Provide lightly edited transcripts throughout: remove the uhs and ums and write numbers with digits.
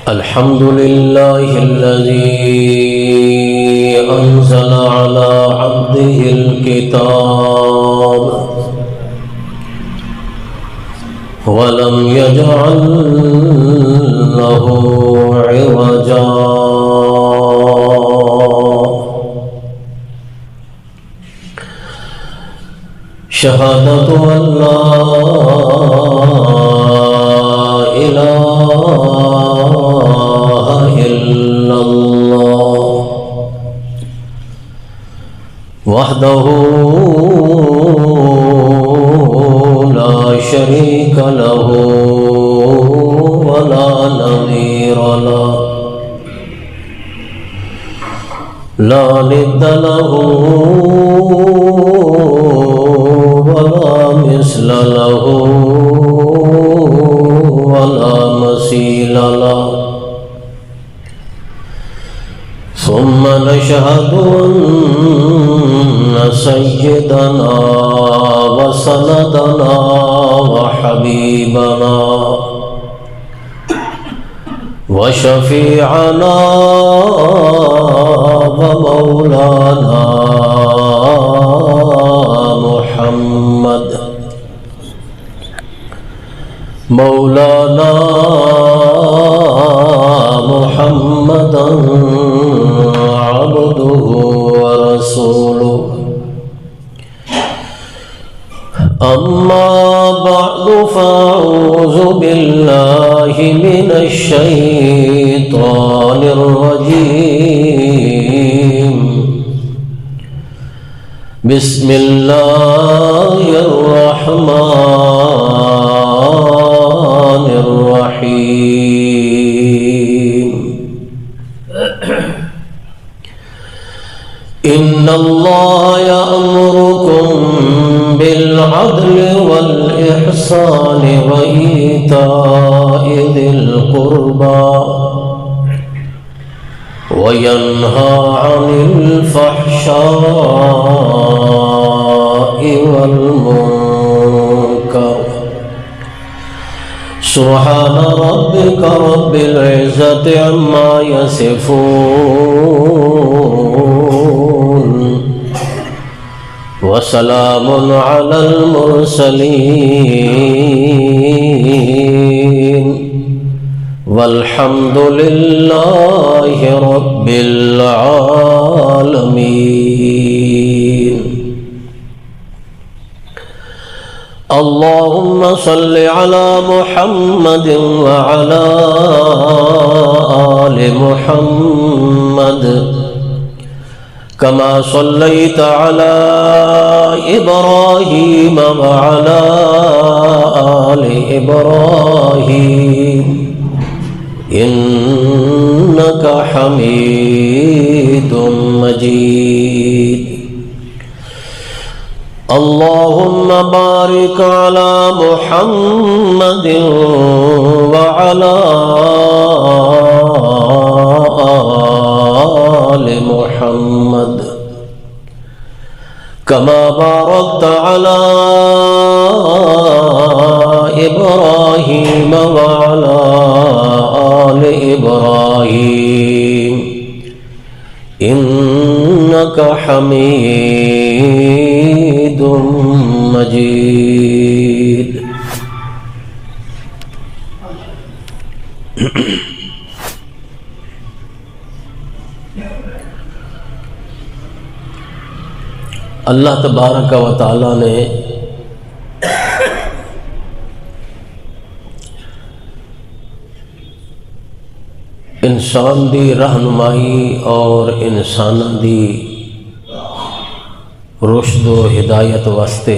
الحمد لله الذي أنزل على عبده الكتاب ولم يجعل له عوجا شهادة أن لا إله إلا الله وحده لا شريك له ولا نظير له لا ند له ولا مثل له ولا مثيل له ثم نشهد أن سيدنا وسندنا وحبيبنا وشفيعنا ومولانا محمد محمدا عبده ورسوله أما بعد فأعوذ بالله من الشيطان الرجيم بسم الله الرحمن الرحيم إن الله يأمركم بالعدل والإحسان وإيتاء ذي القربى وينهى عن الفحشاء والمنكر سبحان ربك رب العزة عما يصفون وسلام على المرسلين والحمد لله رب العالمين اللهم صل على محمد وعلى آل محمد كما صليت على إبراهيم وعلى آل إبراهيم إنك حميد مجيد اللهم بارك على محمد وعلى آل محمد كما باركت على إبراهيم وعلى آل إبراهيم إنك حميد مجيد اللہ تبارک و تعالی نے انسان دی رہنمائی اور انسان دی رشد و ہدایت واسطے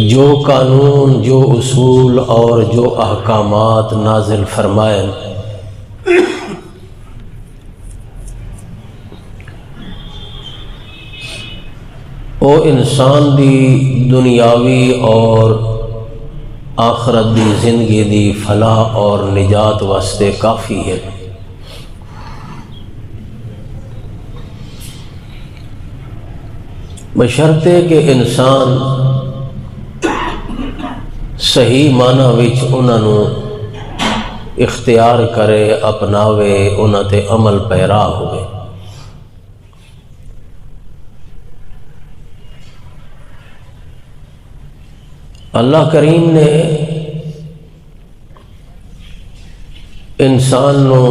جو قانون، جو اصول اور جو احکامات نازل فرمائے وہ انسان دی دنیاوی اور آخرت دی زندگی دی فلاح اور نجات واسطے کافی ہے۔ بشرطے کہ انسان صحیح معنی وچ انہاں نو اختیار کرے، اپناوے، انہاں تے عمل پیرا ہوئے۔ اللہ کریم نے انسان نو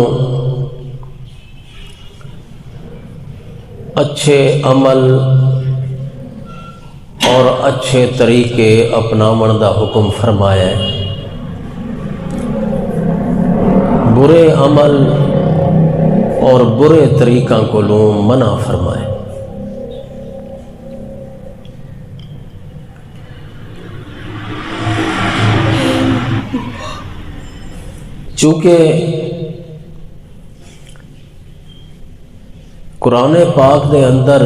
اچھے عمل اور اچھے طریقے اپناون دا حکم فرمایا ہے، برے عمل اور برے طریقوں کو منع فرمائے۔ چونکہ قرآن پاک دے اندر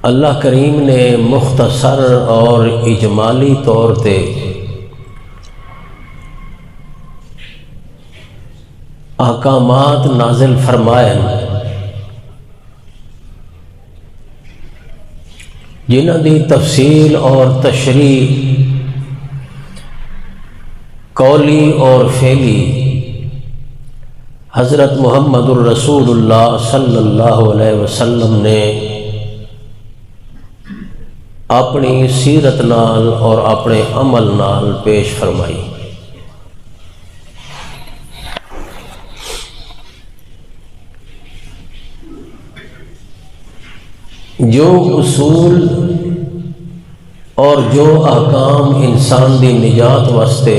اللہ کریم نے مختصر اور اجمالی طور تے احکامات نازل فرمائے جنہاں دی تفصیل اور تشریح قولی اور فعلی حضرت محمد الرسول اللہ صلی اللہ علیہ وسلم نے اپنی سیرت نال اور اپنے عمل نال پیش فرمائی۔ جو اصول اور جو احکام انسان دی نجات واسطے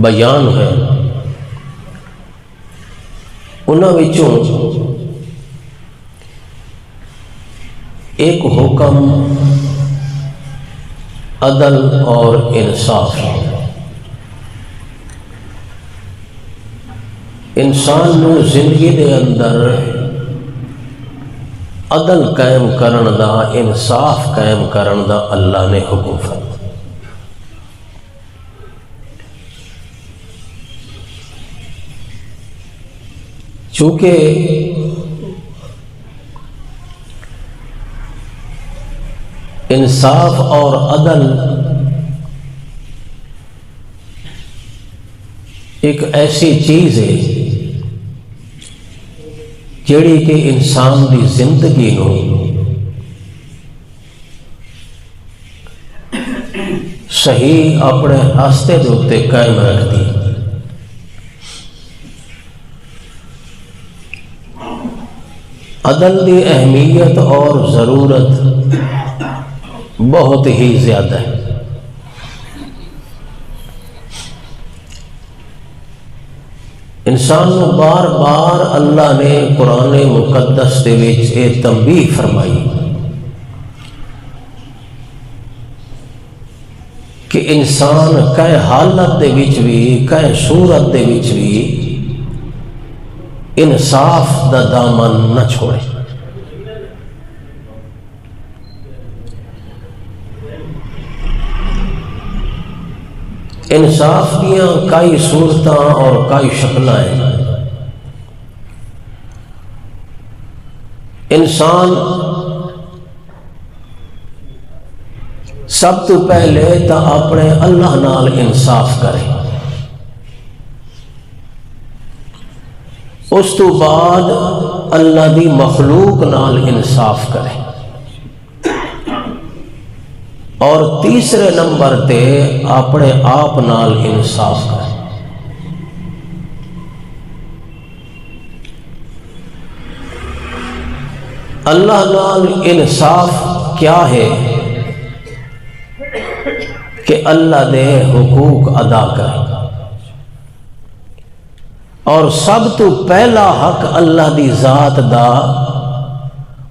بیان ہے، انہاں وچوں ایک حکم عدل اور انصاف۔ انسان نو زندگی دے اندر عدل قائم کرن دا، انصاف قائم کرن دا اللہ نے حکم فرمایا۔ چونکہ انصاف اور عدل ایک ایسی چیز ہے جیڑی کہ انسان دی زندگی نو صحیح اپنے راستے دے اوتے قائم رکھتی۔ عدل دی اہمیت اور ضرورت بہت ہی زیادہ ہے۔ انسان کو بار بار اللہ نے قرآن مقدس دے وچ یہ تنبیہ فرمائی کہ انسان کئے حالت دے وچ بھی، کئے صورت دے وچ بھی انصاف دا دامن نہ چھوڑے۔ انصاف دیاں کئی صورتاں اور کئی شکلیں ہیں۔ انسان سب تو پہلے تا اپنے اللہ نال انصاف کرے، اس تو بعد اللہ دی مخلوق نال انصاف کرے، اور تیسرے نمبر تے اپنے آپ نال انصاف کرے۔ اللہ نال انصاف کیا ہے کہ اللہ دے حقوق ادا کرے، اور سب تو پہلا حق اللہ دی ذات دا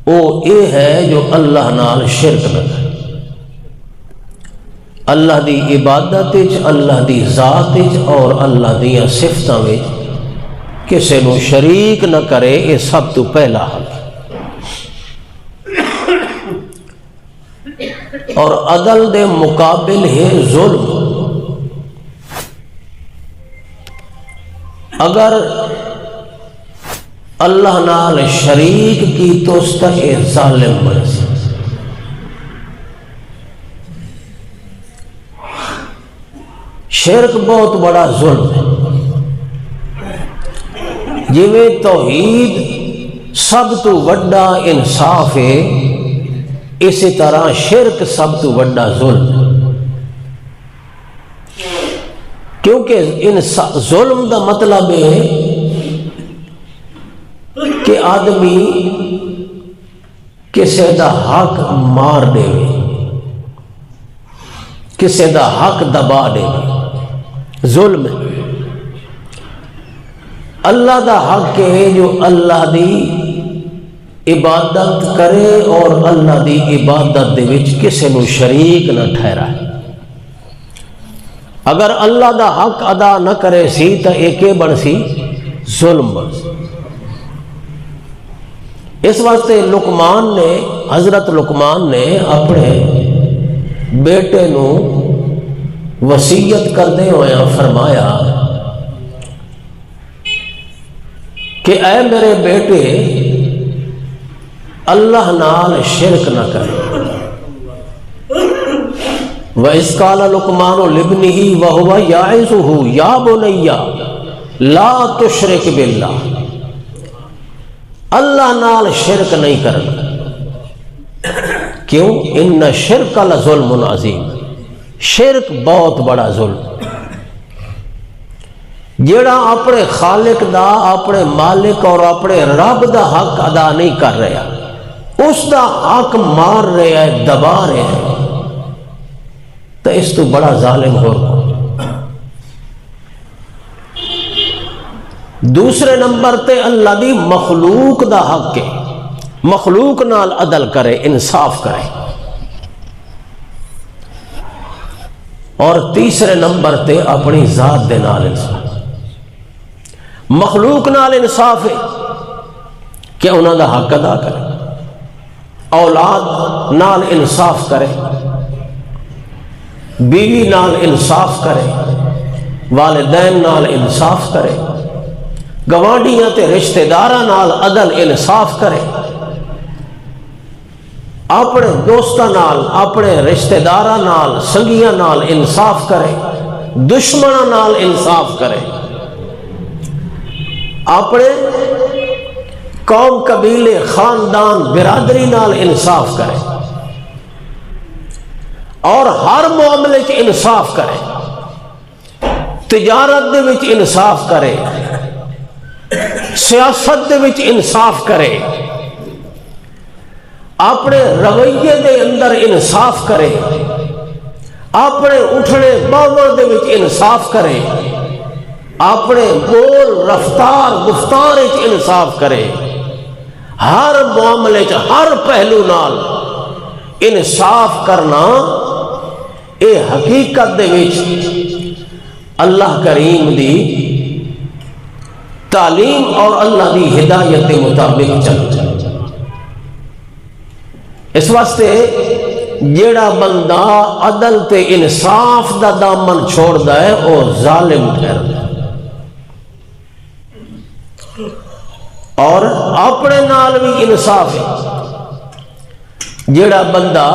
او اے ہے جو اللہ نال شرک نہ کرے۔ اللہ دی عبادت وچ، اللہ دی ذات وچ اور اللہ دی صفتاں وچ کسے نو شریک نہ کرے، یہ سب تو پہلا حق۔ اور عدل دے مقابل ہے ظلم۔ اگر اللہ نال شریک کی تو اس کا یہ ظالم بن سکتا۔ شرک بہت بڑا ظلم ہے۔ جویں توحید سب تو وڈا انصاف ہے، اسی طرح شرک سب تو وڈا ظلم ہے، کیونکہ ظلم دا مطلب ہے کہ آدمی کسی دا حق مار دے، کسی دا حق دبا دے، ظلم ہے۔ اللہ دا حق ہے جو اللہ دی عبادت کرے اور اللہ دی عبادت دے وچ کسی نو شریک نہ ٹھہرائے۔ اگر اللہ دا حق ادا نہ کرے سی تو ایک بن سی ظلم بن سی۔ اس واسطے حضرت لقمان نے اپنے بیٹے نو وصیت کردے ہوئے فرمایا کہ اے میرے بیٹے اللہ نال شرک نہ کرے۔ وَإِذْ قَالَ لُقْمَانُ لِابْنِهِ وَهُوَ يَعِظُهُ يَا بُنَيَّ لَا تُشْرِكْ بِاللَّهِ، اللہ نال شرک نہیں کرنا۔ کیوں؟ ان شرک لظلم عظیم، شرک بہت بڑا ظلم۔ جیڑا اپنے خالق دا، اپنے مالک اور اپنے رب دا حق ادا نہیں کر رہا، اس دا حق مار رہا ہے، دبا رہا ہے، تو اس تو بڑا ظالم ہو رہا۔ دوسرے نمبر تے اللہ دی مخلوق دا حق ہے، مخلوق نال عدل کرے، انصاف کرے۔ اور تیسرے نمبر تے اپنی ذات دے نال انصاف، مخلوق نال انصاف ہے کہ انہاں دا حق ادا کرے، اولاد نال انصاف کرے، بیوی نال انصاف کرے، والدین نال انصاف کرے، گوانڈیاں تے رشتہ داراں نال عدل انصاف کرے، اپنے دوستاں نال، اپنے رشتہ داراں نال، سنگیاں نال انصاف کرے، دشمناں نال انصاف کرے، اپنے قوم، قبیلے، خاندان، برادری نال انصاف کرے، اور ہر معاملے چ انصاف کرے، تجارت دے وچ انصاف کرے، سیاست دے وچ انصاف کرے، اپنے رویے دے اندر انصاف کرے، اپنے اٹھنے باواں دے وچ انصاف کرے، اپنے بول، رفتار، گفتار وچ انصاف کرے، ہر معاملے چ، ہر پہلو نال انصاف کرنا، اے حقیقت دے وچ اللہ کریم دی تعلیم اور اللہ دی ہدایت کے مطابق چل۔ اس واسطے جیڑا بندہ عدل تے انصاف دا دامن چھوڑدا ہے وہ ظالم ٹھہردا ہے، اور اپنے نال بھی انصاف ہے۔ جیڑا بندہ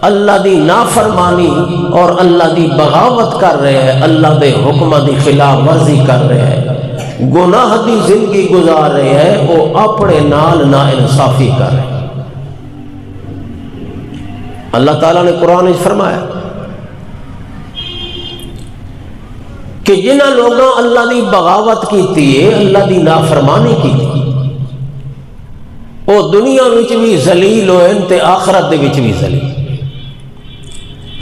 اللہ دی نافرمانی اور اللہ دی بغاوت کر رہے ہے، اللہ دے حکمہ دی خلاف ورزی کر رہے ہے، گناہ دی زندگی گزار رہے ہے، وہ اپنے نال نا انصافی کر رہے ہیں۔ اللہ تعالیٰ نے قرآن میں فرمایا کہ جنہاں لوگاں اللہ دی بغاوت کیتی ہے، اللہ دی نافرمانی کیتی، وہ دنیا وچ بھی ذلیل ہوئے تے آخرت دے وچ بھی ذلیل۔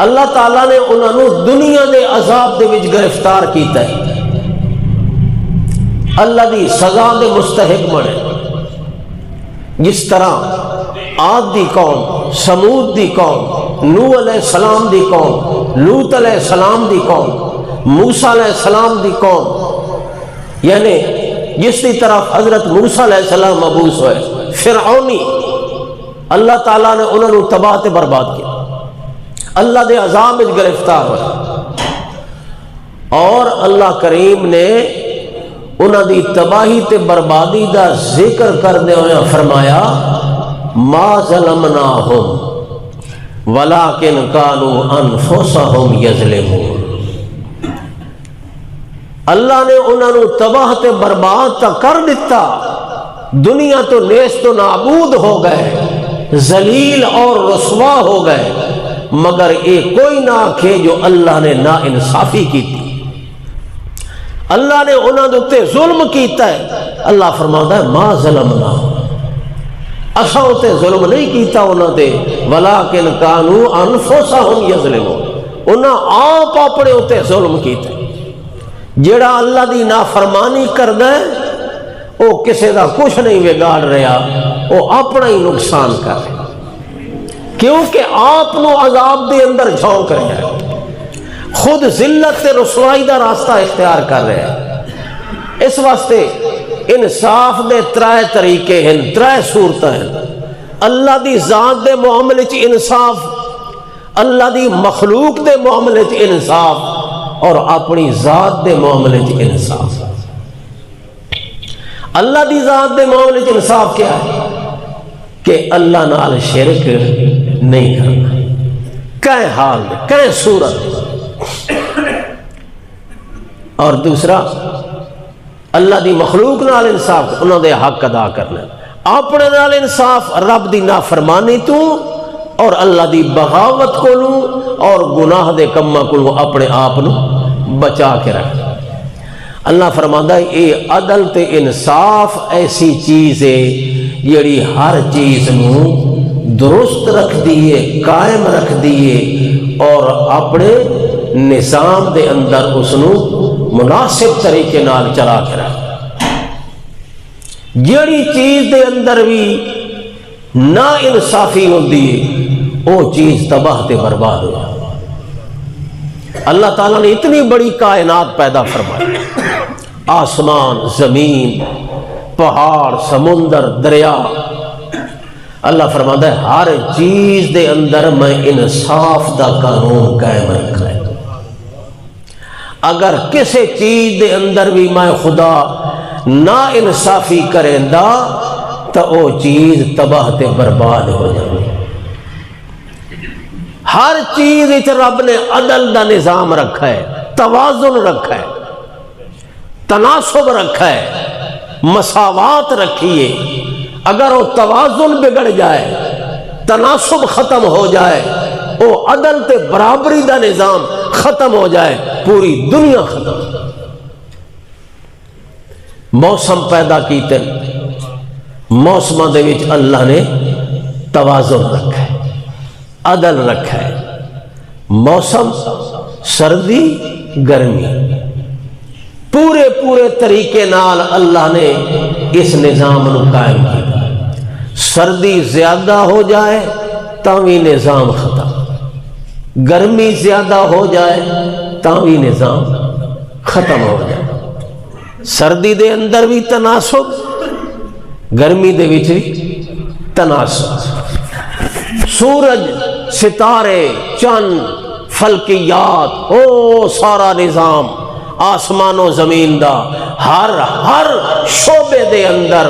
اللہ تعالیٰ نے انہاں نو دنیا دے عذاب دے وچ گرفتار کیتا ہے، اللہ دی سزا دے مستحق بنے، جس طرح عاد دی قوم، سمود دی قوم، نوح علیہ السلام دی قوم، لوط علیہ السلام دی قوم، موسیٰ علیہ السلام دی قوم، یعنی جس کی طرف حضرت موسیٰ علیہ السلام مبعوث ہوئے، فرعونی، اللہ تعالیٰ نے انہوں نے تباہ تے برباد کیا، اللہ دے عذاب میں گرفتار ہوئے، اور اللہ کریم نے انہوں دی تباہی تے بربادی دا ذکر کردے ہوئے فرمایا ما ظلمناہم ولیکن کانوا انفسہم یظلمون، اللہ نے انہوں نے تباہ تے برباد تا کر دیتا، دنیا تو نیست و نابود ہو گئے، ذلیل اور رسوا ہو گئے، مگر ایک کوئی نہ آکھے جو اللہ نے نا انصافی کی تھی، اللہ نے انہوں نے تے ظلم کیتا ہے۔ اللہ فرماتا ہے ما ظلمنا، اساں تے ظلم نہیں کیتا انہوں تے، ولیکن کانوا انفسہم یظلمون، انہاں آپ اپنے تے ظلم کیتا ہے۔ جڑا اللہ دی نافرمانی کردا ہے وہ کسی دا کچھ نہیں بگاڑ رہا، وہ اپنا ہی نقصان کر رہا، کیونکہ آپ نو عذاب دے اندر جھونک رہا ہے، خود ذلت تے رسوائی دا راستہ اختیار کر رہا ہے۔ اس واسطے انصاف دے ترائے طریقے ہیں، ترائے صورتیں ہیں۔ اللہ دی ذات دے معاملے چ انصاف، اللہ دی مخلوق دے معاملے چ انصاف، اور اپنی ذات دے معاملے چ انصاف۔ اللہ دی ذات دے معاملے چ انصاف کیا ہے؟ کہ اللہ نال شرک نہیں کرنا، کہیں حال دے، کہیں صورت۔ اور دوسرا اللہ دی مخلوق نال انصاف، انہوں دے حق ادا کرنا، اپنے نال انصاف رب دی نافرمانی تو اور اللہ دی بغاوت کو لوں اور گناہ دے کماں کو اپنے آپ نو بچا کے رکھ۔ اللہ فرماتا ہے اے عدل تے انصاف ایسی چیز ہے جڑی ہر چیز نو درست رکھ دیئے، قائم رکھ دیئے، اور اپنے نظام دے اندر اس نو مناسب طریقے نال چلا کے رکھ۔ جڑی چیز دے اندر بھی نا انصافی ہوندی ہے وہ چیز تباہ تے برباد ہو۔ اللہ تعالیٰ نے اتنی بڑی کائنات پیدا فرمائی، آسمان، زمین، پہاڑ، سمندر، دریا۔ اللہ فرماتا ہے ہر چیز دے اندر میں انصاف دا قانون قائم رکھا ہے۔ اگر کسی چیز دے اندر بھی میں خدا نا انصافی کریں دا تو وہ چیز تباہ تے برباد ہو جائے۔ ہر چیز اچ رب نے عدل دا نظام رکھا ہے، توازن رکھا ہے، تناسب رکھا ہے، مساوات رکھی ہے۔ اگر وہ توازن بگڑ جائے، تناسب ختم ہو جائے، وہ عدل تے برابری دا نظام ختم ہو جائے، پوری دنیا ختم۔ موسم پیدا کیتے، موسموں دے وچ اللہ نے توازن رکھا ہے، عدل رکھا ہے۔ موسم سردی گرمی، پورے طریقے نال اللہ نے اس نظام نو قائم کیا۔ سردی زیادہ ہو جائے تاوی نظام ختم، گرمی زیادہ ہو جائے تاوی نظام ختم ہو جائے۔ سردی دے اندر بھی تناسب، گرمی دے وچ بھی تناسب۔ سورج، ستارے، چند، فلکیات، او سارا نظام آسمان و زمین دا ہر شعبے دے اندر،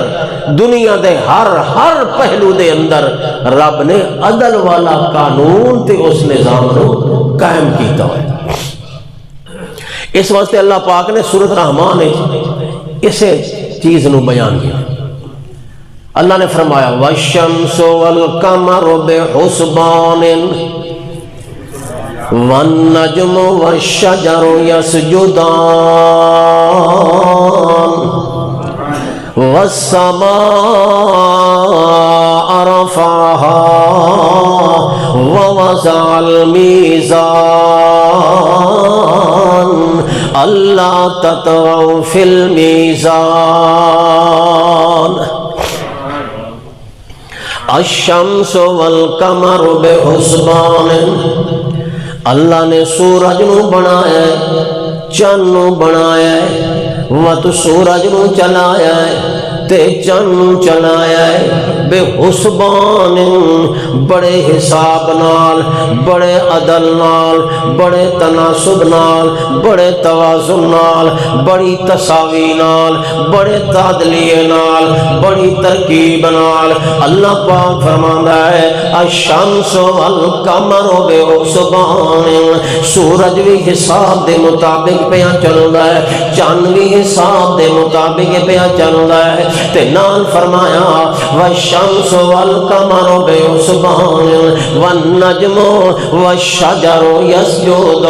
دنیا دے ہر پہلو دے اندر رب نے عدل والا قانون تے اس نظام کو قائم کیتا ہے۔ اس واسطے اللہ پاک نے سورۃ رحمان میں اسے چیز نو بیان کیا۔ اللہ نے فرمایا والشمس والقمر بحسبان والنجم والشجر يسجدان والسماء رفعها ووضع الميزان ألا تطغوا في الميزان الشمس والقمر بحسبان۔ اللہ نے سورج نو بنایا ہے، چند نو بنایا ہے، وت سورج نو چلایا ہے تے چن چلایا ہے بے حسبان بڑے حساب نال بڑے عدل نال بڑے تناسب نال بڑے توازن نال بڑی تساوی نال بڑے تعدلیے نال بڑی ترکیب نال اللہ پاک فرماندا ہے الشمس والقمر بحسبان سورج بھی حساب دے مطابق پیا چلدا ہے چاند بھی حساب دے مطابق پیا چلدا ہے تے نال فرمایا والشمس والقمر بحسبان والنجم والشجر يسجدان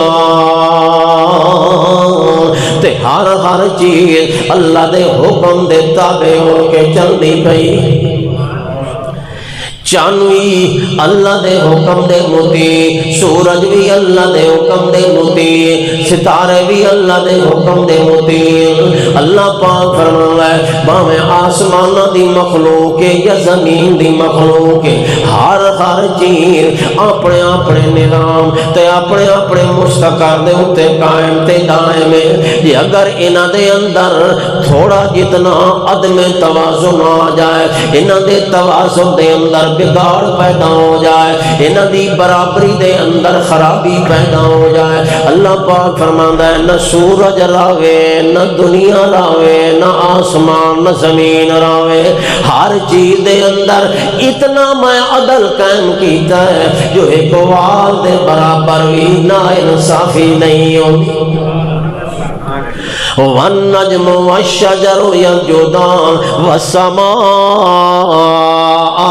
تے ہر چیز اللہ دے حکم دے تابع ہو کے چلدی پئی چاند بھی اللہ دے حکم دے مطیع سورج بھی اللہ دے حکم دے مطیع ستارے بھی اللہ دے حکم دے مطیع اللہ پاک فرماتا ہے باویں آسمان دی مخلوق ہے یا زمین دی مخلوق ہے ہر چیز اپنے اپنے نظام تے اپنے اپنے مستقر دے اتے قائم تے دائم ہے یہ اگر انہاں دے اندر تھوڑا جتنا عدم توازن آ جائے انہاں دے توازن دے اندر بگاڑ پیدا ہو جائے انہاں دی برابری دے اندر خرابی پیدا ہو جائے اللہ پاک فرماندا ہے نہ سورج راوے نہ دنیا راوے نہ آسمان نہ زمین راوے ہر چیز دے اندر اتنا میں عدل قائم کیتا ہے جو ایک وال دے برابر بھی نا انصافی نہیں ہوتی والنجم والشجر يسجدان والسماء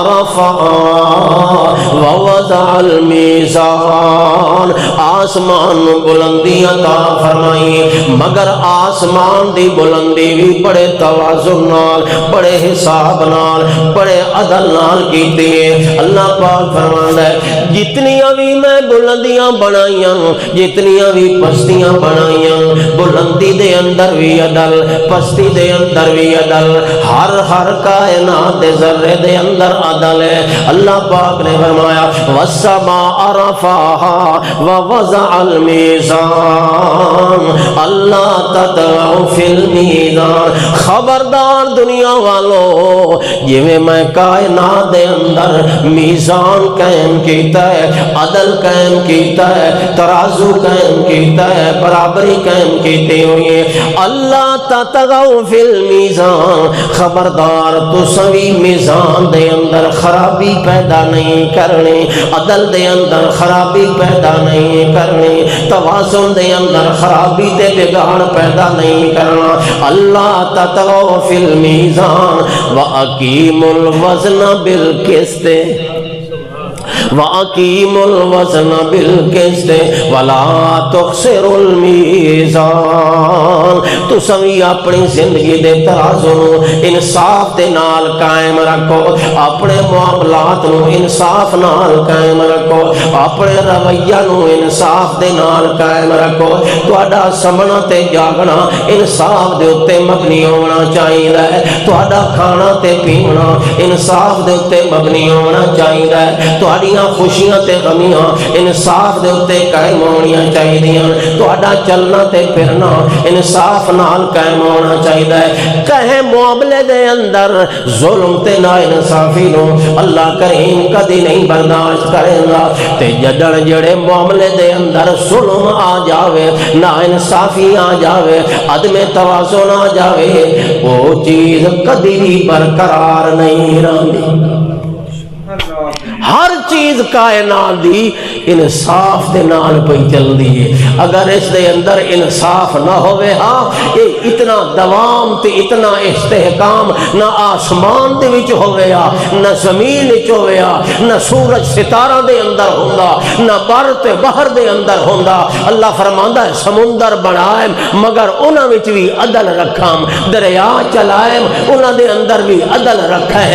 رفعها ووضع الميزان آسمان بلندی عطا فرمائی مگر آسمان دی بلندی بھی بڑے توازن نال بڑے حساب نال بڑے عدل نال کیتی ہے اللہ پاک فرماندا ہے جتنیاں بھی میں بلندیاں بنائیاں جتنیاں بھی پستیاں بنائیاں بلندی دے اندر بھی عدل پستی دے اندر بھی عدل ہر کائنات دے ذرے دے اندر عدل ہے اللہ پاک نے فرمایا والسماء رفعها ووضع المیزان اللہ تطغوا فی المیزان خبردار دنیا والو جویں میں کائنات دے اندر میزان قائم کیتا ہے عدل قائم کیتا ہے ترازو قائم کیتا ہے برابری قائم کیتے ہوئے اللہ تطغوا فی المیزان خبردار تو سوی میزان دے اندر خرابی پیدا نہیں کرنی عدل دے اندر خرابی پیدا نہیں کرنی توازن دے اندر خرابی تے بگاڑ پیدا نہیں کرنا اللہ تطغوا فی المیزان وَأَقِیمُوا الْوَزْنَ بِالْقِسْطِ وَأَقِیمُوا الْوَزْنَ بِالْقِسْطِ وَلَا تُخْسِرُوا الْمِیزَان تو سوی اپنی زندگی دے ترازو انصاف دے نال قائم رکھو اپنے معاملات نو انصاف نال قائم رکھو اپنے رویہ نو انصاف دے نال قائم رکھو تہاڈا سمنا تے جاگنا انصاف دے اتے مبنی ہونا چاہیے تہاڈا کھانا تے پینا انصاف دے اتے مبنی ہونا چاہیے تہاڈیاں خوشیاں تے غمیاں انصاف دے اتے قائم ہونیاں چاہیے تہاڈا چلنا تے پھرنا انصاف نال قائم ہونا چاہیے کہیں معاملے دے اندر ظلم تے نا انصافی نو اللہ کریم کدی نہیں برداشت کرے گا تے جدن جڑے معاملے دے اندر ظلم آ جاوے نا انصافی آ جاوے عدم توازن آ جاوے وہ چیز کدی بھی برقرار نہیں رہندی ہر چیز کائنات دی انصاف دے نال پئی چل دی ہے اگر اس دے اندر انصاف نہ ہوئے ہاں یہ اتنا دوام تے اتنا استحکام نہ آسمان دے وچ ہوئے ہاں نہ زمین وچ ہوئے ہاں نہ سورج ستارہ دے اندر ہوندا نہ بر تے بحر دے اندر ہوندا اللہ فرماندا ہے سمندر بنائیں مگر انہاں وچ بھی عدل رکھاں دریا چلائیں انہاں دے اندر بھی عدل رکھاں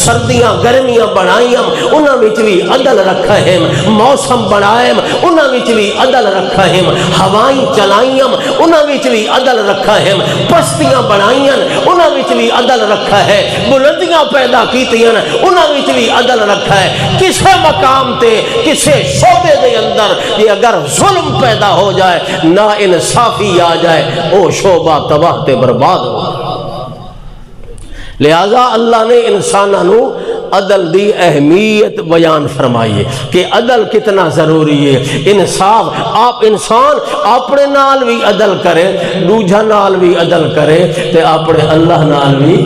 سردیاں گرمیاں بنائیں انہاں وچ بھی عدل رکھا ہے موسم بنائیں انہاں وچ بھی عدل رکھا ہے ہوائیں چلائیں انہاں وچ بھی عدل رکھا ہے پستیاں بنائیں انہاں وچ بھی عدل رکھا ہے بلندیاں پیدا کیتیاں انہاں وچ بھی عدل رکھا ہے کسے مقام تے کسے شعبے دے اندر یہ اگر ظلم پیدا ہو جائے نا انصافی آ جائے او شعبہ تباہ تے برباد ہو لہذا اللہ نے انسانوں عدل دی اہمیت بیان فرمائی کہ عدل کتنا ضروری ہے. انصاف، آپ انسان اپنے نال بھی عدل کرے، دوجھا نال بھی عدل کرے تے اپنے اللہ نال بھی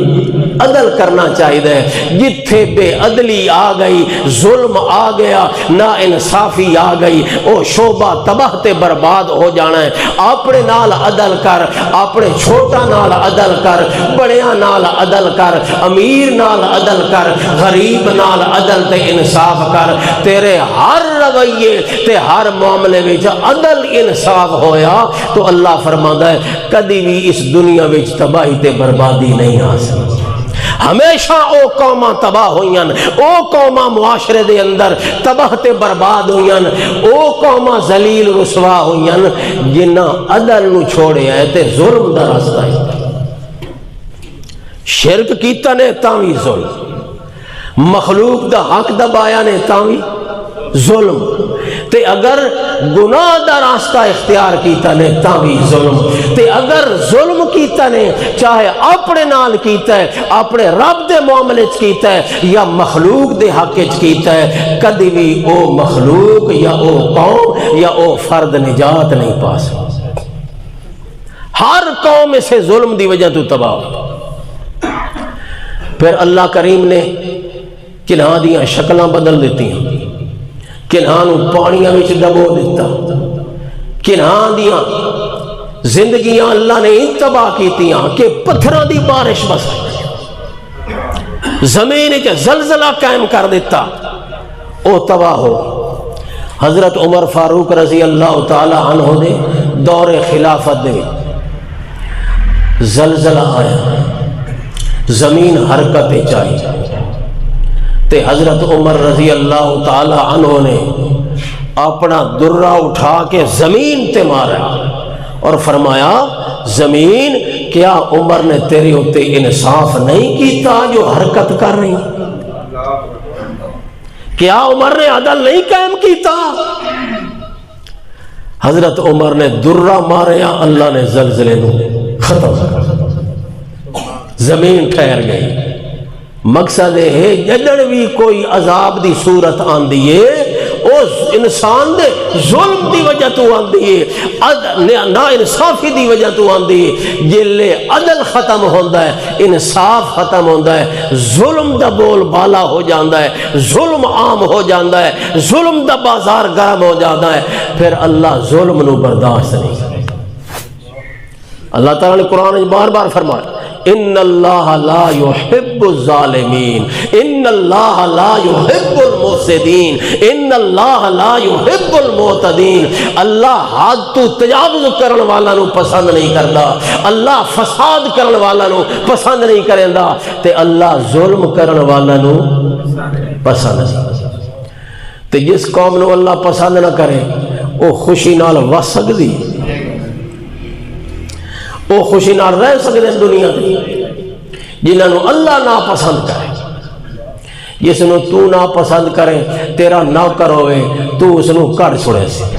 عدل کرنا چاہیے. جتھے بے عدلی آ گئی، ظلم آ گیا، نا انصافی آ گئی، او شعبہ تباہ تے برباد ہو جانا ہے. اپنے نال عدل کر، اپنے چھوٹا نال عدل کر، بڑیاں نال عدل کر، امیر نال عدل کر، غریب نال عدل تے انصاف کر. تیرے ہر رویے تے ہر معاملے وچ عدل انصاف ہویا تو اللہ فرماتا ہے کدی بھی اس دنیا وچ تباہی تے بربادی نہیں آ سکتی. ہمیشہ او قوماں تباہ ہوئیاں، او قوماں معاشرے دے اندر تباہ تے برباد ہوئیاں، او قوماں ذلیل رسوا ہوئیاں جنہ عدل نو چھوڑے آئے تے ظلم دا راستہ ہے. شرک کیتا نے تاوی ظلم، مخلوق دا حق دبایا نے تاوی ظلم، تے اگر گناہ دا راستہ اختیار کیتا نے تاوی ظلم، تے اگر ظلم کیتا نے چاہے اپنے نال کیتا ہے، اپنے رب دے معاملے چ کیتا ہے یا مخلوق دے حق چ کیتا ہے، کدی بھی او مخلوق یا او قوم یا او فرد نجات نہیں پا سکتا. ہر قوم اسے ظلم دی وجہ تو تباہ ہوئی. پھر اللہ کریم نے کنہاں دیاں شکلاں بدل دیتی ہیں، کنہاں نو پانیاں وچ ڈبو دیتا، کنہاں دیاں زندگیاں اللہ نے تباہ کیتیاں کہ پتھراں دی بارش بس، زمین وچ زلزلہ قائم کر دیتا، او تباہ ہو. حضرت عمر فاروق رضی اللہ تعالی عنہ دے دور خلافت دے زلزلہ آیا، زمین حرکت چاہی تے حضرت عمر رضی اللہ تعالی عنہ نے اپنا درہ اٹھا کے زمین تے مارا اور فرمایا زمین کیا عمر نے تیرے ہوتے انصاف نہیں کیتا جو حرکت کر رہی، کیا عمر نے عدل نہیں قائم کیتا. حضرت عمر نے درہ ماریا، اللہ نے زلزلے نو ختم کر، زمین ٹھہر گئی. مقصد ہے جدڑ بھی کوئی عذاب دی صورت آن دیئے اس انسان دے ظلم دی وجہ تو آن دیئے، نا انصافی دی وجہ تو آن دیئے. جلے عدل ختم ہوندہ ہے، انصاف ختم ہوندہ ہے، ظلم دا بول بالا ہو جاندہ ہے، ظلم عام ہو جاندہ ہے، ظلم دا بازار گرم ہو جاندہ ہے، پھر اللہ ظلم نو برداشت نہیں کرے. اللہ تعالیٰ نے قرآن بار بار فرمایا ان اللہ لا يحب الظالمین، ان اللہ لا يحب المفسدین، ان اللہ لا يحب المعتدین. اللہ حد تو تجاوز کرن والا نو پسند نہیں کردا، اللہ فساد کرن والا نو پسند نہیں کریندا تے اللہ ظلم کرن والا نو پسند نہیں. تے جس قوم نو اللہ پسند نہ کرے او خوشی نال وس سکدی، وہ خوشی نال رہ سکتے ہیں دنیا کی. جنہوں اللہ ناپسند کرے، جس نو تو ناپسند کرے تیرا نوکر ہوئے تو اس نو کڑ چھوڑے سے،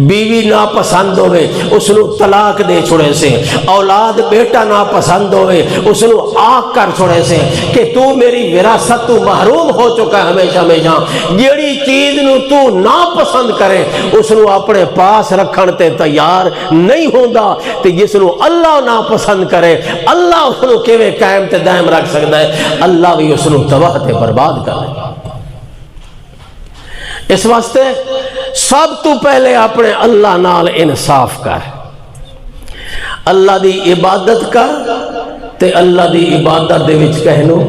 بیوی ناپسند ہوئے اس نو طلاق دے چھوڑے سے، اولاد بیٹا ناپسند ہوئے اس نو آگ کر چھوڑے سے کہ تو میری وراثت تو محروم ہو چکا ہے ہمیشہ ہمیشہ. جیڑی چیز نو تو ناپسند کرے اس نو اپنے پاس رکھن تے تیار نہیں ہوندا، تے جس نو اللہ ناپسند کرے اللہ اس نو کیویں قائم تے دائم رکھ سکتا ہے، اللہ بھی اس نو تباہ تے برباد کر دے. اس واسطے سب تو پہلے اپنے اللہ نال انصاف کر، اللہ دی عبادت کر تے اللہ دی عبادت دے وچ کہنو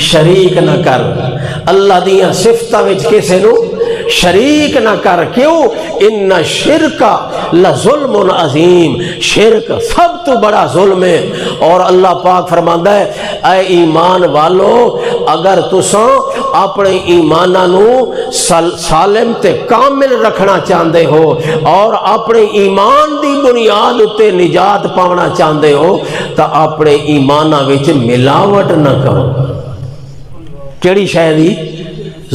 شریک نہ کر، اللہ دیاں صفتاں وچ کسے نو شریک نہ کر. کیوں؟ ان شرک لظلم عظیم، شرک سب تو بڑا ظلم ہے. اور اللہ پاک فرماندا ہے اے ایمان والو اگر تساں اپنے ایماناں نو سالم تے کامل رکھنا چاہندے ہو اور اپنے ایمان دی بنیاد تے نجات پاونا چاہندے ہو تا اپنے ایماناں وچ ملاوٹ نہ کرو. کیڑی شے دی؟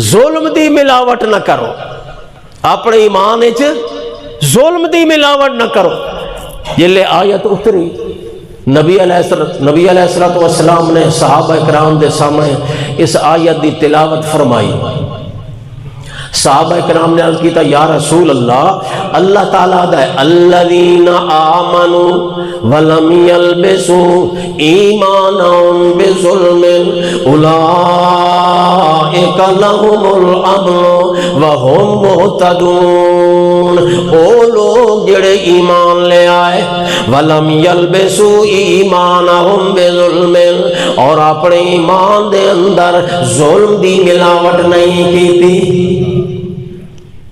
ظلم دی ملاوٹ نہ کرو، اپنے ایمان وچ ظلم دی ملاوٹ نہ کرو. جلے آیت اتری نبی علیہ السلام نے صحابہ کرام دے سامنے اس آیت دی تلاوت فرمائی. صحابہ کرام نے عرض کیتا یا رسول اللہ تعالیٰ دا ہے الذین آمنوا ولم یلبسوا ایمانهم بظلم اولئک لهم الامن وهم مہتدون. او لوگ جڑے ایمان لے آئے ولم یلبسوا ایمانهم بظلم اور اپنے ایمان دے اندر ظلم دی ملاوٹ نہیں کی تھی.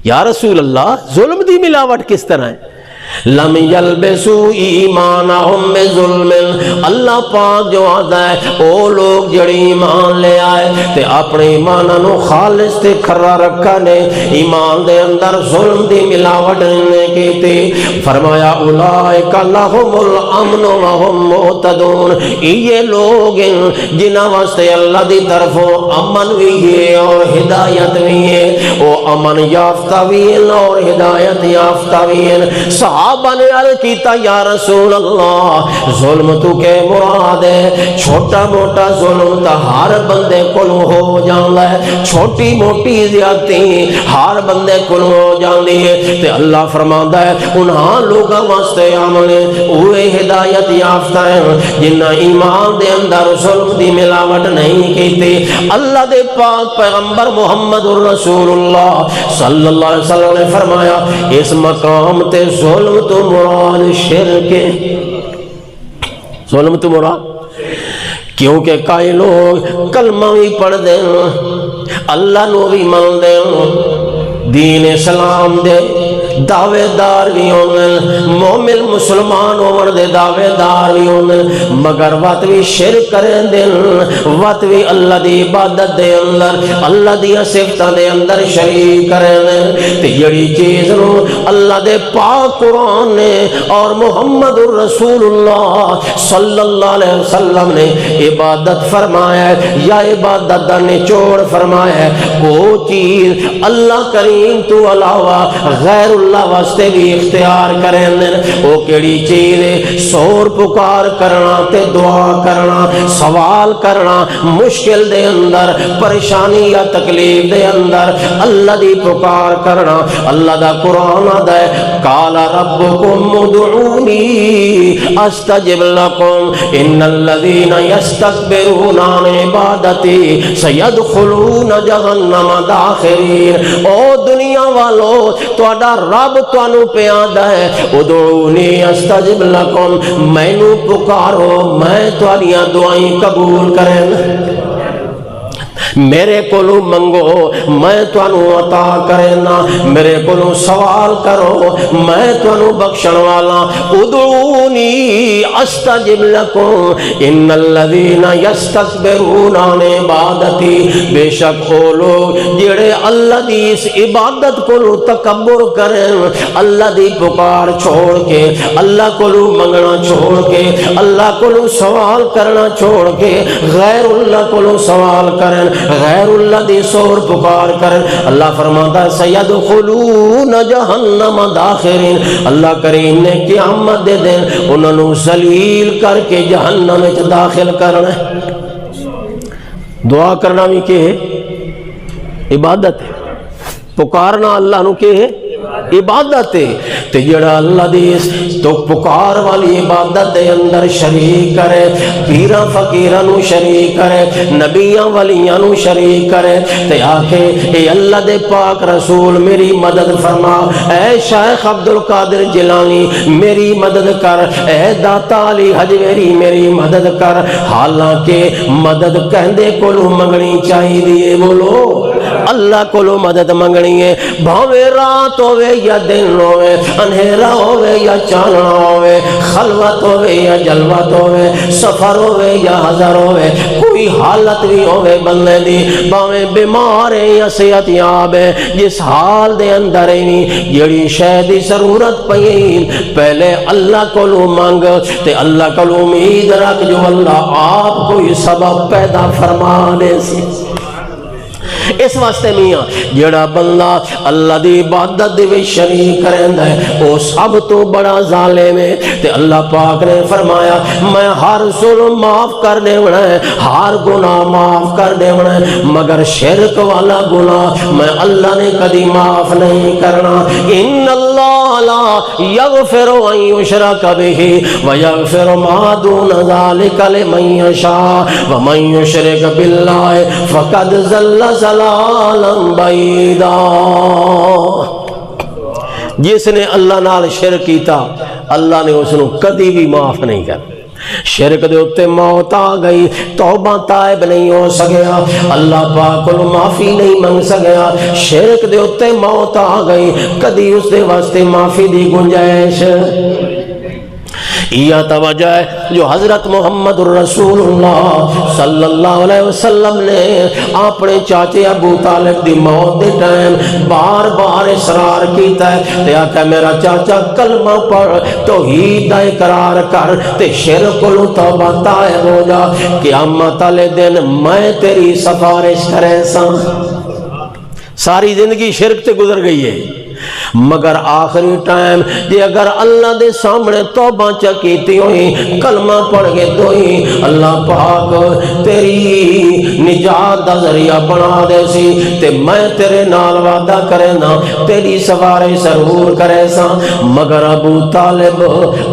یا رسول اللہ ظلم دی ملاوٹ کس طرح ہے؟ لم یلبسوا ایمانہم بظلم. اللہ پاک جو آتا ہے او لوگ جڑی ایمان لے آئے تے اپنے ایمانوں خالص تے کھرا رکھا نے ایمان دے اندر ظلم دی ملاوٹ نے کیتی. فرمایا اولئک لہم الامن وہم مہتدون. یہ لوگ جنہاں واسطے اللہ دی طرفوں امن بھی ہے اور ہدایت بھی ہے. وہ امن یافتہ بھی ہیں اور ہدایت یافتہ بھی ہیں. صحابہ نے عرض کیتا یا رسول اللہ ظلم تو کہ مراد ہے چھوٹا موٹا ظلم تا ہر بندے کو ہو جاندا ہے. چھوٹی موٹی زیادتی ہر بندے کو ہو جاندی ہے. تے اللہ فرماندا ہے انہاں لوگاں واسطے امن اوے ہدایت یافتہ ہیں جنہاں ایمان دے اندر ظلم دی ملاوٹ نہیں کیتی. اللہ دے پاک پیغمبر محمد الرسول اللہ صلی اللہ علیہ وسلم نے فرمایا اس مقام تے ظلم تو مراد شرک ہے. ظلم تو مراد کیونکہ کئی لوگ کلمہ بھی پڑھ دیں اللہ نو بھی مان دیں دین اسلام دے دعوے دار بھی ہوندے مومن مسلمان عمر دے دعوے دار بھی ہوندے مگر وقت بھی شرک کریں دیں وقت بھی اللہ دی عبادت دے اندر اللہ دی صفتاں دے اندر شریک کریں دیں. تے جڑی چیز نو اللہ دے پاک قرآن نے اور محمد الرسول اللہ صلی اللہ علیہ وسلم نے عبادت فرمایا ہے یا عبادت دا نچوڑ فرمایا ہے وہ چیز اللہ کریم تو علاوہ غیر اللہ واسطے بھی اختیار کریں دیں. وہ کیڑی چیز ہے سور پکار کرنا تے دعا کرنا سوال کرنا مشکل دے اندر پریشانی یا تکلیف دے اندر اللہ دی پکار کرنا. اللہ دا قرآن آدھا ہے قال ربکم ادعونی استجب لکم ان الذین یستکبرون عن عبادتی سیدخلون جہنم داخرین. او دنیا والو تہاڈا رب تانوں پیاندا ہے ادعونی استجب لکم مینوں پکارو میں تہاڈیاں دعائیں قبول کریں میرے کولو منگو میں تانوں عطا کرنا میرے کولو سوال کرو میں تانوں بخشن والا. ادعونی استجب لکم ان الذین یستکبرون عن عبادتی. بے شک وہ لوگ جڑے اللہ دی اس عبادت کولو تکبر کریں اللہ دی پکار چھوڑ کے اللہ کولو منگنا چھوڑ کے اللہ کولو سوال کرنا چھوڑ کے غیر اللہ کولو سوال کریں غیر اللہ دی سور پکار کریں اللہ فرماتا ہے سیدخلون جہنم داخرین. اللہ کریم نے قیامت دے دن انہوں ذلیل کر کے جہنم وچ داخل کرنا ہے. دعا کرنا بھی کہ ہے عبادت ہے پکارنا اللہ نو کہ ہے عبادت ہے. تے جڑا اللہ دی تو پکار والی عبادت دے اندر شریک کرے پیراں فقیراں نو شریک کرے نبیاں ولیاں نو شریک کرے تے آکھے اے اللہ دے پاک رسول میری مدد فرما اے شیخ عبد القادر جیلانی میری مدد کر اے داتا علی حجویری میری مدد کر. حالانکہ مدد کہندے کولو منگنی چاہیے بولو اللہ کولو مدد منگنی ہے بھاوے رات ہوئے یا دن ہوئے انہیرا ہوئے یا چاننا ہوئے خلوت ہوئے یا جلوت ہوئے سفر ہوئے یا حضر ہوئے کوئی حالت بھی ہوئے بندے دی باویں بیمار ہے یا صحت یاب ہے جس حال دے اندر ہی جڑی شے دی ضرورت پئی پہلے اللہ کو لو مانگ تے اللہ کو لو امید رکھ جو اللہ آپ کوئی سبب پیدا فرما دے سی. اس واسطے میاں جڑا بندہ اللہ دی عبادت دے وچ شریک کریندا ہے او سب تو بڑا ظالم ہے۔ تے اللہ پاک نے فرمایا میں ہر ظلم معاف کر دیونا ہے، ہر گناہ معاف کر دیونا ہے، مگر شرک والا گناہ میں اللہ نے کبھی معاف نہیں کرنا۔ ان اللہ لا یغفر ان یشرک بہ ویغفر ما دون ذلک لمن یشاء ومن یشرک باللہ فقد ضل ضلالا بعیدا۔ جس نے اللہ نال شرک کیتا اللہ نے اس نو کدی بھی معاف نہیں کرنا۔ شرک دے اتے موت آ گئی، توبہ تائب نہیں ہو سکیا، اللہ پاک کو معافی نہیں منگ سکیا، شرک دے اتے موت آ گئی، کدی اس دے واسطے معافی دی گنجائش۔ یہ توجہ ہے جو حضرت محمد الرسول اللہ صلی اللہ علیہ وسلم نے اپنے چاچے ابو طالب دی موت دے ٹائم بار بار اصرار کیتا ہے تے آقا میرا چاچا کلمہ پڑھ توحید دا اقرار کر تے شرک کو توبہ طائب ہو جا، قیامت والے دن میں تیری سفارش کرے سا۔ ساری زندگی شرک تے گزر گئی ہے، مگر آخری ٹائم جی اگر اللہ دے سامنے توبہ چکیتی ہوئی کلمہ پڑھ کے دوئی اللہ پاک تیری نجات دا ذریعہ بنا دے سی تے میں تیرے نال وعدہ کرے نا تیری سفارش ضرور کرے سا۔ مگر ابو طالب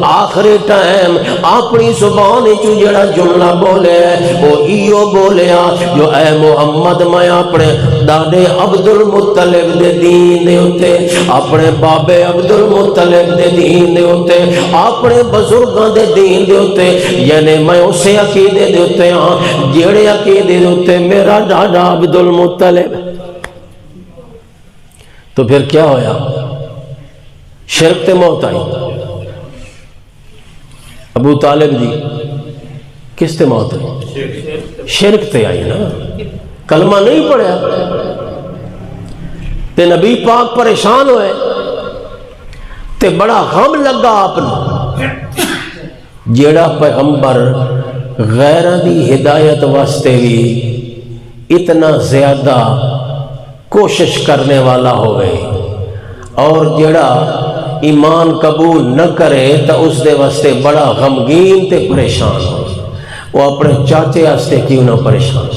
آخری ٹائم اپنی زبان چوں جڑا جملہ بولے وہ ایو بولیا جو اے محمد میں اپنے دادے عبد المطلب دے دین دے ہوتے، اپنے بابے عبد المطلب دے دین دے ہوتے، اپنے بزرگاں دے دین دے ہوتے، یعنی میں اسے عقیدے دے ہوتے ہاں جیڑے عقیدے دے ہوتے میرا ڈاڈا عبد المطلب۔ تو پھر کیا ہویا؟ شرک تے موت آئی۔ ابو طالب دی کس تے موت آئی؟ شرک تے آئی نا، کلمہ نہیں پڑھیا تے نبی پاک پریشان ہوئے تے بڑا غم لگا آپ نے۔ جیڑا پیغمبر غیرہ دی ہدایت واسطے بھی اتنا زیادہ کوشش کرنے والا ہوئے اور جیڑا ایمان قبول نہ کرے تو اس دے واسطے بڑا غمگین تے پریشان ہو، وہ اپنے چاچے واسطے کیوں نہ پریشان؟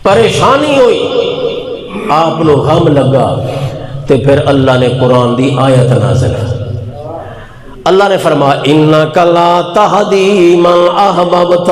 پریشانی ہوئی، آپ نو غم لگا تے پھر اللہ نے قرآن دی آیت نازل ہے۔ اللہ نے فرمایا انک لا تہدی من احببت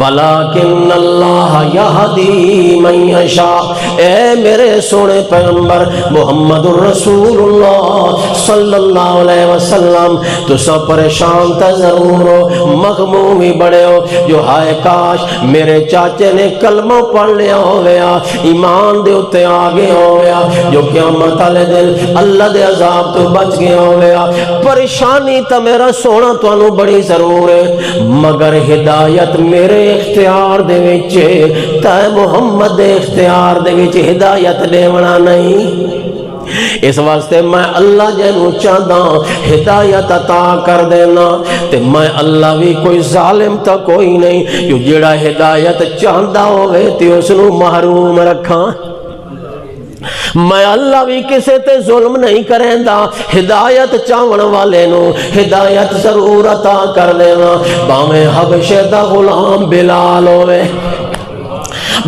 ولکن اللہ یہدی من یشاء۔ اے میرے سونے پیغمبر محمد الرسول اللہ صلی اللہ علیہ وسلم تو سب پریشان تا ضرور ہو، مغموم ہی بڑے ہو جو ہائے کاش میرے چاچے نے کلمہ پڑھ لیا ہو گیا، ایمان دے اتے آگے ہو گیا، جو قیامت والے دن اللہ دے عذاب تو بچ گیا ہو گیا۔ پریشانی تا میرا سونا تو انو بڑی ضرور ہے، مگر ہدایت میرے اختیار دے وچے تا محمد دے اختیار دے وچے ہدایت دیونا نہیں۔ اس واسطے میں اللہ جنو چاہدا ہدایت عطا کر دینا تے میں اللہ بھی کوئی ظالم تا کوئی نہیں جو جڑا ہدایت چاہدا ہوئے تے اس نو محروم رکھاں۔ میں اللہ بھی کسے تے ظلم نہیں کریں دا، ہدایت چاون والے نو ہدایت ضرور عطا کر دینا، باویں حبشے دا غلام بلال ہوئے،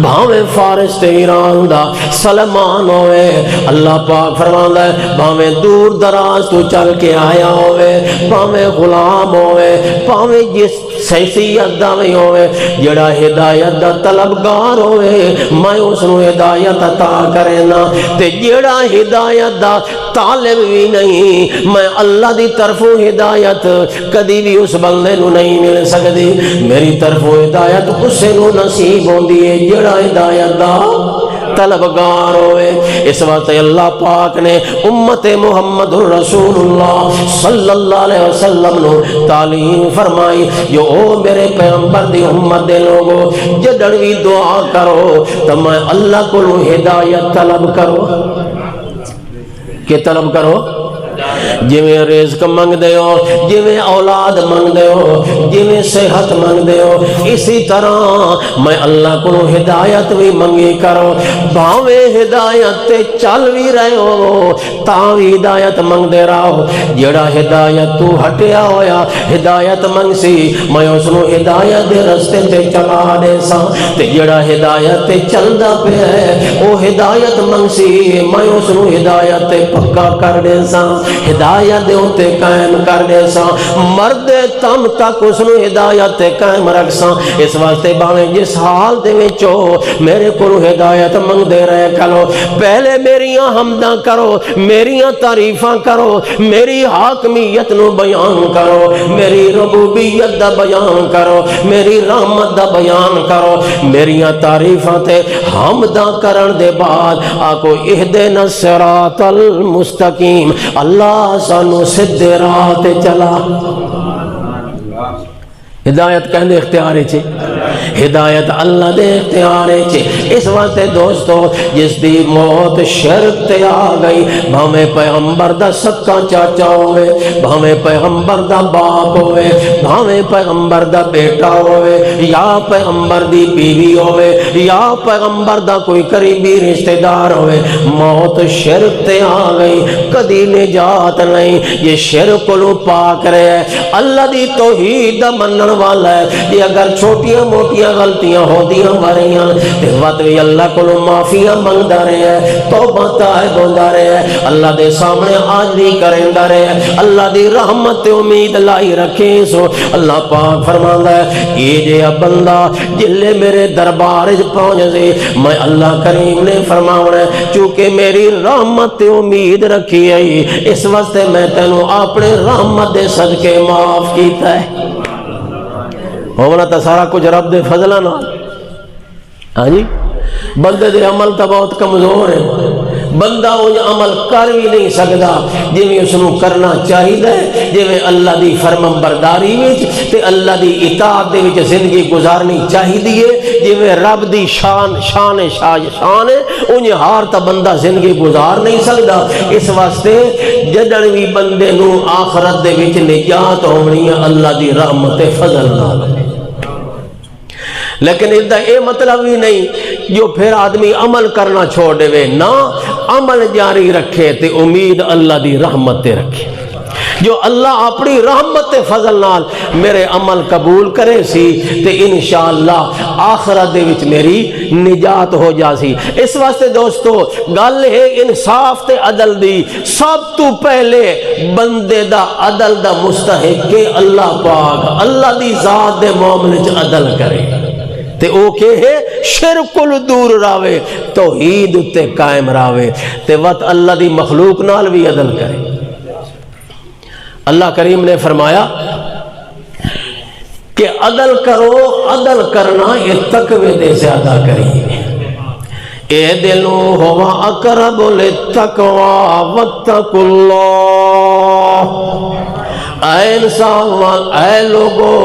بھاویں فارس تے ایران دا سلمان ہوئے، اللہ پاک فرماندا ہے بھاویں دور دراز تو چل کے آیا ہوئے، بھاویں غلام ہوئے، بھاویں جس حیثیت دا بھی ہوئے، جڑا ہدایت دا طلبگار ہوئے میں اس نو ہدایت عطا کرینا، تے جڑا ہدایت دا طالب بھی نہیں میں اللہ دی طرفوں ہدایت کدی بھی اس بندے نو نہیں مل سکتی، میری طرفوں ہدایت اسے نو نصیب ہوندی ہے جڑا ہدایت دا طلبگار ہوئے۔ اس وقت اللہ پاک نے امت محمد الرسول اللہ صلی اللہ علیہ وسلم نو تعلیم فرمائی جو او میرے پیغمبر دی امت دے لوگو جدڑ بھی دعا کرو تو میں اللہ کو ہدایت طلب کرو، کہ طلب کرو جویں رزق منگ دے ہو، جویں اولاد منگ دے ہو، جویں صحت منگ دے ہو، اسی طرح میں اللہ کو ہدایت بھی منگی کرو، بھاویں ہدایت تے چل بھی رہے ہو تاں بھی ہدایت منگ دے رہو۔ جڑا ہدایت تو ہٹیا ہویا ہدایت منگ سی، میں اس نو ہدایت دے رستے تے چلا دے سا، تے جڑا ہدایت تے چلدا پیا ہے او ہدایت منگ سی، میں اس نو ہدایت تے پکا کر دے سا، ہدایت دے تے قائم کر دے سا، مرد تم تک اس نو ہدایت تے قائم رکھ سا۔ اس واسطے باویں جس حال دے وچ ہو میرے کو ہدایت منگ دے رہے کرو، پہلے میریاں حمداں کرو، میریاں تعریفاں کرو، میری حاکمیت نو بیان کرو، میری ربوبیت دا بیان کرو، میری رحمت دا بیان کرو، میریاں تعریفاں تے حمداں کرن دے بعد آکو اہدنا الصراط المستقیم، اللہ سانو سدھے راہ تے چلا۔ ہدایت کہندے اختیارے چھے، ہدایت اللہ دے اختیارے چھے۔ اس واسطے دوستو جس دی موت شرک تے آ گئی، بھامے پیغمبر دا سکا چاچا ہوئے، بھامے پیغمبر دا باپ ہوئے، بھامے پیغمبر دا بیٹا ہوئے، یا پیغمبر دی بیوی ہوئے، یا پیغمبر دا کوئی قریبی رشتہ دار ہوئے، موت شرک تے آ گئی، کدی نجات نہیں۔ یہ شرک کو پاک رہے، اللہ دی توحید دا منن والا ہے، یہ اگر چھوٹیاں موٹیاں غلطیاں ہو دیاں واریاں تے وقت بھی اللہ کو معافیاں منگدا رہے ہیں، توبہ تائب ہوندا رہے ہیں، اللہ دے سامنے حاضری کریندا رہے ہیں، اللہ دی رحمت تے امید لائی رکھے سو۔ اللہ پاک فرماندا ہے یہ جے بندہ جلے میرے دربار وچ پہنچ سی، میں اللہ کریم نے فرماونا ہے چونکہ میری رحمت تے امید رکھی ہے، اس واسطے میں تینوں اپنے رحمت دے صدقے معاف کیتا ہے۔ ہونا تا سارا کچھ رب دے فضلہ نال، ہاں جی بندے دے عمل تا بہت کمزور ہے، بندہ وہ عمل کر بھی نہیں سکتا جویں اس نو کرنا چاہیے، جویں اللہ دی فرمان برداری وچ تے اللہ دی اطاعت دے وچ زندگی گزارنی چاہیے، جویں رب دی شان ہے انہیں ہار تا بندہ زندگی گزار نہیں سکتا۔ اس واسطے جدن بھی بندے نو آخرت دے وچ نجات ہونی ہے اللہ دی رحمت فضل نال، لیکن اس دا اے مطلب ہی نہیں جو پھر آدمی عمل کرنا چھوڑ دے، نہ عمل جاری رکھے تے امید اللہ دی رحمت تے رکھے۔ جو اللہ اپنی رحمت فضل نال میرے عمل قبول کرے سی تے انشاءاللہ آخرت دے وچ میری نجات ہو جا سی۔ اس واسطے دوستو گل ہے انصاف تے عدل دی، سب تو پہلے بندے دا عدل دا مستحق کہ اللہ پاک اللہ دی ذات دے معاملے چ عدل کرے، تے او کہ ہے شرک کل دور راوے، توحید تے قائم راوے، تے وقت اللہ دی مخلوق نال بھی عدل کرے۔ اللہ کریم نے فرمایا کہ عدل کرو، عدل کرنا یہ تقوی دے زیادہ قریب ہے، اے دلو ہوا اقرب للتقوی واتقوا اللہ۔ اے انصاف، اے لوگو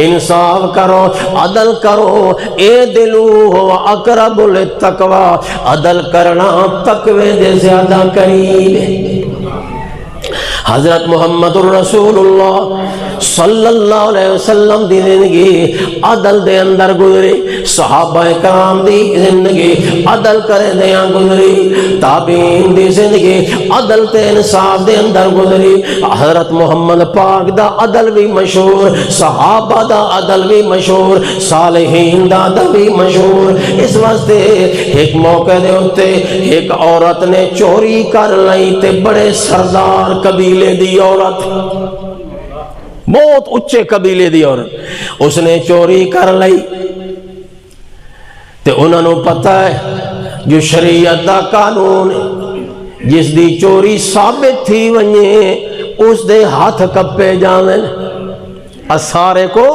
انصاف کرو، عدل کرو، اے دلو ہوا اقرب للتقوی، عدل کرنا تقوی دے زیادہ قریب ہے۔ حضرت محمد الرسول اللہ صلی اللہ علیہ وسلم دی زندگی عدل دے اندر گزری، صحابہ کرام دی زندگی عدل کرے دیاں گزری، تابعین دی زندگی عدل تے انصاف دے اندر گزری۔ حضرت محمد پاک دا عدل بھی مشہور، صحابہ دا عدل بھی مشہور، صالحین دا عدل بھی مشہور۔ اس واسطے ایک موقع دے ہوتے ایک عورت نے چوری کر لئی تے بڑے سردار قبیلے دی عورت، بہت اچھے قبیلے دی عورت، اس نے چوری کر لئی تے انہوں نے پتہ ہے جو شریعت دا قانون جس دی چوری ثابت تھی ونجے اس دے ہاتھ کپے جانے، اسارے کو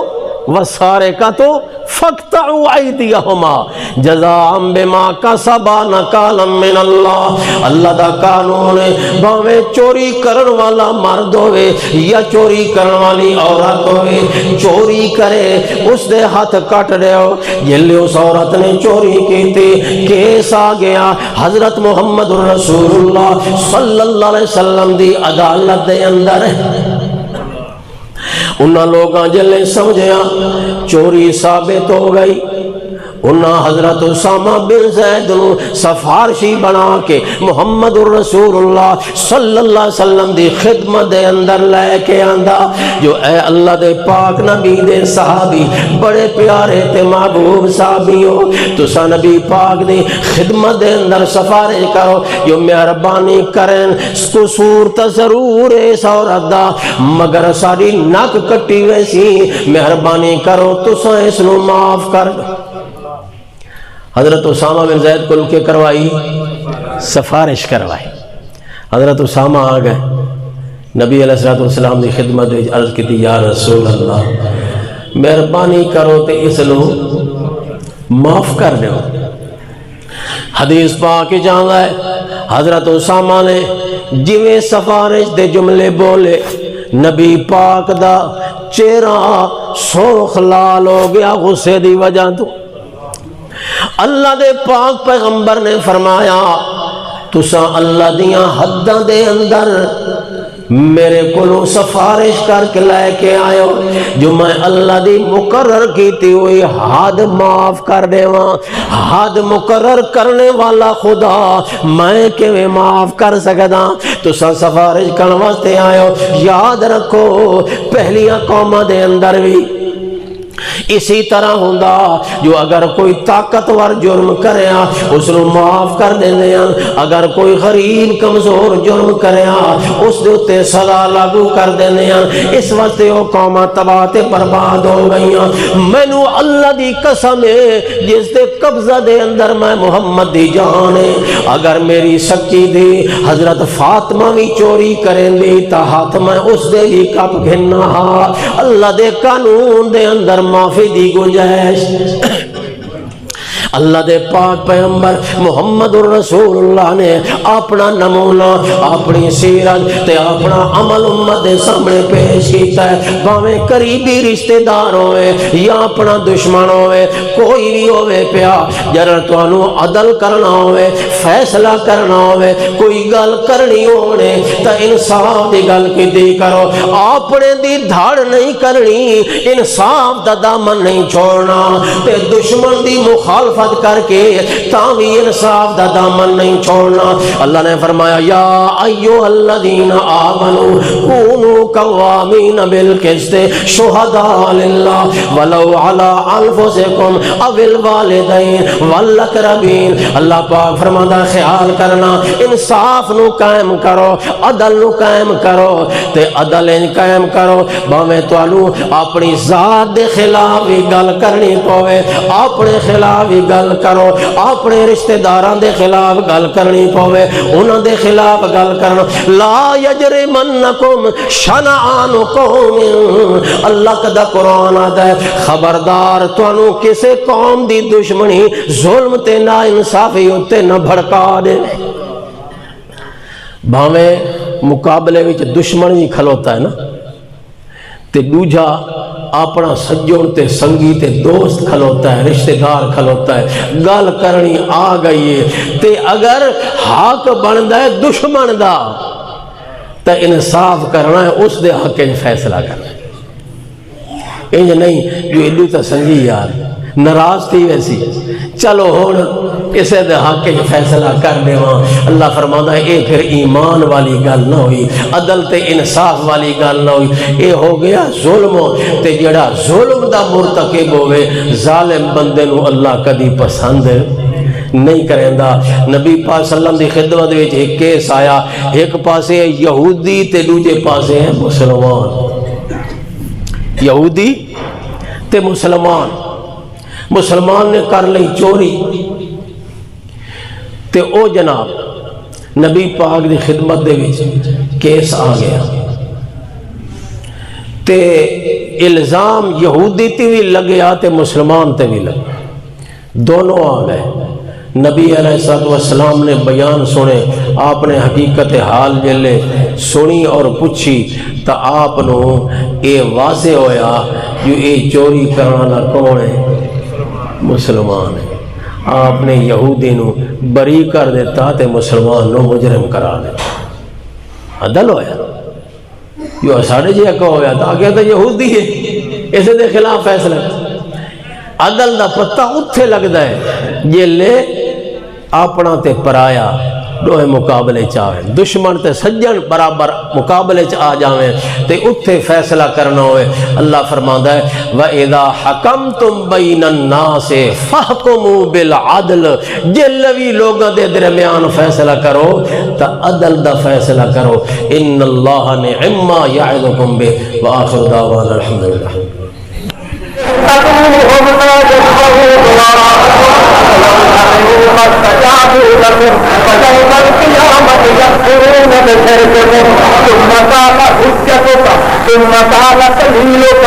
وسارے کا تو فاقطعوا ایدیہما جزاء بما کسبا نکالا من اللہ۔ اللہ دا قانون ہے بھاویں چوری کرن والا مرد ہوئے یا چوری کرن والی عورت ہوئے، چوری کرے اس دے ہاتھ کٹ رہے ہو۔ جلے اس عورت نے چوری کی تھی، کیس آ گیا حضرت محمد رسول اللہ صلی اللہ علیہ وسلم دی عدالت دے اندر۔ انہاں لوگاں جلے سمجھیا چوری ثابت ہو گئی، انہاں حضرت اسامہ بن زید سفارشی بنا کے محمد الرسول اللہ صلی اللہ علیہ وسلم دی خدمت دے اندر لے کے آندا، جو اے اللہ دے پاک نبی دے صحابی بڑے پیارے تے محبوب صحابی ہو، تسا نبی پاک دی خدمت دے اندر سفارش کرو، جو مہربانی کریں قصور تا ضرور اس عورت دا مگر ساری نک کٹی ویسی، مہربانی کرو تسا اس نو معاف کر۔ حضرت اسامہ بن زید کو کے کروائی، سفارش کروائی۔ حضرت اسامہ آ گئے نبی علیہ السلام دی خدمت وچ عرض کی یا رسول اللہ مہربانی کرو تے اس نو معاف کر دیو۔ حدیث پاک جاندا ہے حضرت اسامہ نے جویں سفارش دے جملے بولے، نبی پاک دا چہرہ سرخ لال ہو گیا غصے دی وجہ تو۔ اللہ دے پاک پیغمبر نے فرمایا تساں اللہ دیاں حداں دے اندر میرے کولوں سفارش کر کے لے کے آئے ہو، جو میں اللہ دی مقرر کیتی ہوئی حد معاف کر دیواں۔ حد مقرر کرنے والا خدا میں کیویں معاف کر سکدا؟ تساں سفارش کرن واسطے آئے ہو۔ یاد رکھو پہلیاں قوماں دے اندر بھی اسی طرح ہوندا، جو اگر کوئی طاقتور جرم کرے اس نو معاف کر دیندے ہیں، اگر کوئی غریب کمزور جرم کرے اس دے اتے سزا لاگو کر دیندے ہیں۔ اس واسطے وہ قوماں تباہ تے برباد ہو گئیاں۔ مینوں اللہ دی قسم ہے جس دے قبضہ دے اندر میں محمد دی جان ہے، اگر میری سچی دی حضرت فاطمہ بھی چوری کریں دی تا ہاتھ میں اس دے بھی کپ گھننا ہا۔ اللہ دے قانون دے اندر معافی دی گنجائش۔ اللہ دے پاک پیغمبر محمد الرسول اللہ نے اپنا نمونہ، اپنی سیرت تے اپنا عمل امت دے سامنے پیش کیتا ہے۔ بھاویں قریبی رشتہ دار ہوئے یا اپنا دشمن ہوئے، کوئی بھی ہوئے پیا، جرر تانوں عدل کرنا ہوئے، فیصلہ کرنا ہوئے، کوئی گل کرنی ہونے تا انصاف دی گل کیتی کرو۔ اپنے دی دھاڑ نہیں کرنی، انصاف دا دامن نہیں چھوڑنا، تے دشمن دی مخالفت کر کے تاوی انصاف دا دامن نہیں چھوڑنا۔ اللہ نے فرمایا یا ایھا الذین آمنوا کونوا قوامین بالقسط شہداء للہ ولو علی انفسکم او الوالدین والاقربین۔ اللہ پاک فرماتا خیال کرنا، انصاف نو قائم کرو، عدل نو قائم کرو، تے عدل قائم کرو بھاویں تانوں اپنی ذات دے خلاف بھی گل کرنی پوے، اپنے خلاف بھی گل کرو، اپنے رشتہ داران دے خلاف گل کرنی پوے، انہاں دے خلاف گل کرنا۔ لا یجرمنکم شنآن قوم، اللہ کا قرآن آتا ہے خبردار تانوں کسے قوم دی دشمنی ظلم تے نا انصافی ہوتے نہ بھڑکا دے۔ بھاویں مقابلے وچ دشمن ہی کھلوتا ہے نا، تے دوجا اپنا سجون تے سنگی تے دوست کھلوتا ہے، رشتہ دار کھلوتا ہے، گل کرنی آ گئی ہے تے اگر حق بندا ہے دشمن دا تے انصاف کرنا ہے، اس دے حق میں فیصلہ کرنا ہے۔ انج نہیں جو ایڈو تے سنگی یار ناراض تھی ویسی چلو ہون اسے دے حق میں فیصلہ کر دیواں۔ اللہ فرماتا ہے اے پھر ایمان والی گل نہ ہوئی، عدل تے انصاف والی گل نہ ہوئی، اے ہو گیا ظلم۔ تے جڑا ظلم دا مرتکب ہوئے ظالم بندے نو اللہ کدی پسند نہیں کریں دا۔ نبی پاک صلی اللہ علیہ وسلم دی خدمت وچ ایک کیس آیا، ایک پاسے یہودی تے دوجے پاسے ہیں مسلمان، یہودی تے مسلمان۔ مسلمان نے کر لی چوری تے او جناب نبی پاک دی خدمت دے وچ کیس آ گیا تے الزام یہودی تے بھی لگیا تے مسلمان تے بھی لگیا، دونوں آ گئے۔ نبی علیہ السلام نے بیان سنے، آپ نے حقیقت حال جلے سنی اور پوچھی تو آپ نو اے واضح ہویا جو اے چوری کرانا کون ہے؟ مسلمان ہے۔ آپ نے یہودی نو بری کر دیتا تے مسلمان نو مجرم کرا دیتا، عدل ہویا۔ جو ساڑھے جی اکا ہویا تھا کہ تو یہودی ہے، اسے دے خلاف فیصلہ۔ عدل دا پتہ اتھے لگدا ہے جلے اپنا تے پرایا دوہے مقابلے چاہے، دشمن تے سجن برابر مقابلے چاہ جاویں تے اتھے فیصلہ کرنا ہوئے۔ اللہ فرماتا ہے وَإِذَا حَكَمْتُمْ بَيْنَ النَّاسِ فَحْكُمُوا بِالْعَدْلِ، جلوی لوگوں دے درمیان فیصلہ کرو تا عدل دا فیصلہ کرو۔ ان اللہ نعم ما یعظکم بہ وآخر دعوانا الحمدللہ۔ فاستجابوا لكم فيوم القيامة يكفرون بشرككم ثم قال حجتك ثم قال سبيلك